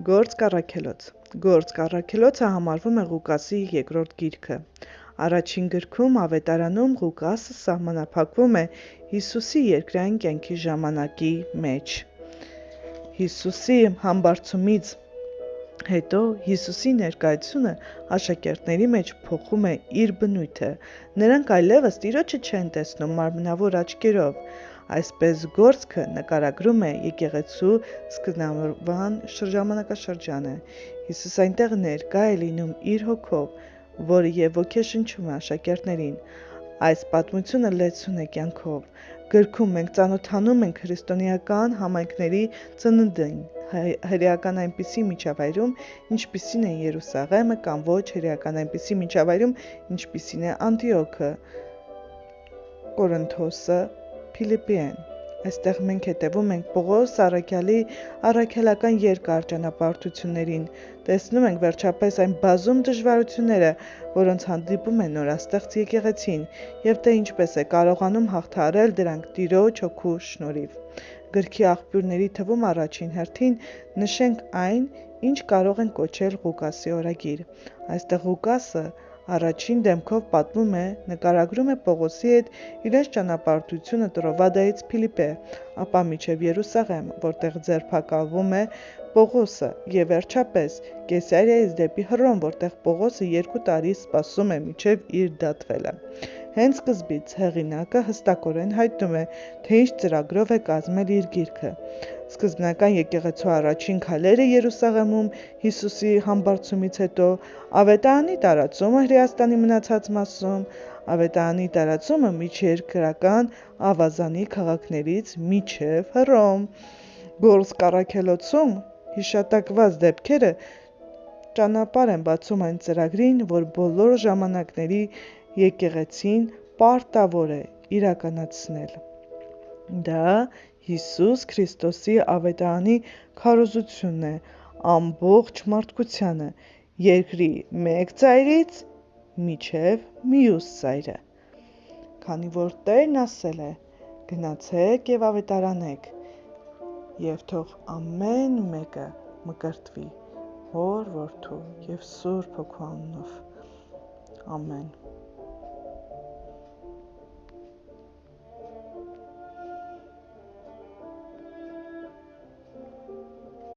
Գործք առաքելոց Գործք առաքելոցը համարվում է Ղուկասի երկրորդ գիրքը։ Առաջին գրքում Ավետարանում Ղուկասը սահմանափակվում է Հիսուսի երկրային կյանքի ժամանակի մեջ։ Հիսուսի համբարձումից հետո Հիսուսի ներկայությունը աշակերտների մեջ փոխում է իր բնույթը։ Նրանք այլևս Տիրոջը չեն տեսնում մարմնավոր աչքերով։ Այսպես գործքը նկարագրում է եկեղեցու սկզբնավորման ժամանակաշրջանը։ Հիսուս այնտեղ ներկա է լինում իր հոգով, որը և ոգեշնչում է աշակերտներին։ Այս պատմությունը լեցուն է կյանքով։ Գրքում մենք ծանոթանում ենք քրիստոնեական համայնքների ծննդին հրեական այնպիսի միջավայրում, ինչպիսին է Երուսաղեմը, կամ ոչ հրեական այնպիսի միջավայրում, ինչպիսին է Անտիոքը, Կորինթոսը, Փիլիպպին։ Այստեղ մենք հետևում ենք Պողոս առաքյալի առաքելական երկար ճանապարհորդություններին, տեսնում ենք վերջապես այն բազում դժվարությունները, որոնց հանդիպում է նորաստեղծ եկեղեցին, և թե ինչպես է կարողանում հաղթահարել դրանք Տիրոջ Հոգու շնորհիվ։ Գրքի աղբյուրների թվում առաջին հերթին նշենք այն, ինչ կարող ենք կոչել Ղուկասի օրագիր։ Այստեղ Ղուկասը առաջին դեմքով պատմում է, նկարագրում է Պողոսի հետ իրենց ճանապարհորդությունը Տրովադայից Փիլիպպե, ապա մինչև Երուսաղեմ, որտեղ ձերբակալվում է Պողոսը, և վերջապես Կեսարիայից դեպի Հռոմ, որտեղ Պողոսը 2 տարի սպասում է մինչև իր դատվելը։ Հենց սկզբից հեղինակը հստակորեն հայտնում է, թե ինչ ծրագրով է կազմել իր գիրքը։ Սկզբնական եկեղեցու առաջին քայլերը Երուսաղեմում Հիսուսի համբարձումից հետո, Ավետարանի տարածումը Հրեաստանի մնացած մասում, Ավետարանի տարածումը միջերկրական ավազանի քաղաքներից մինչև Հռոմ։ Գործք առաքելոցում հիշատակված դեպքերը ճանապարհ են բացում այն ծրագրին, որ բոլոր ժամանակների եկեղեցին պարտավոր է իրականացնել։ Դա Հիսուս Քրիստոսի ավետարանի քարոզությունն է ամբողջ մարդկությանը, երկրի մեկ ծայրից մինչև մյուս ծայրը։ Քանի որ Տերն ասել է. «Գնացեք և ավետարանեք, և թող ամեն մեկը մկրտվի Հոր, Որդու և Սուրբ Հոգու անունով»։ Ամեն։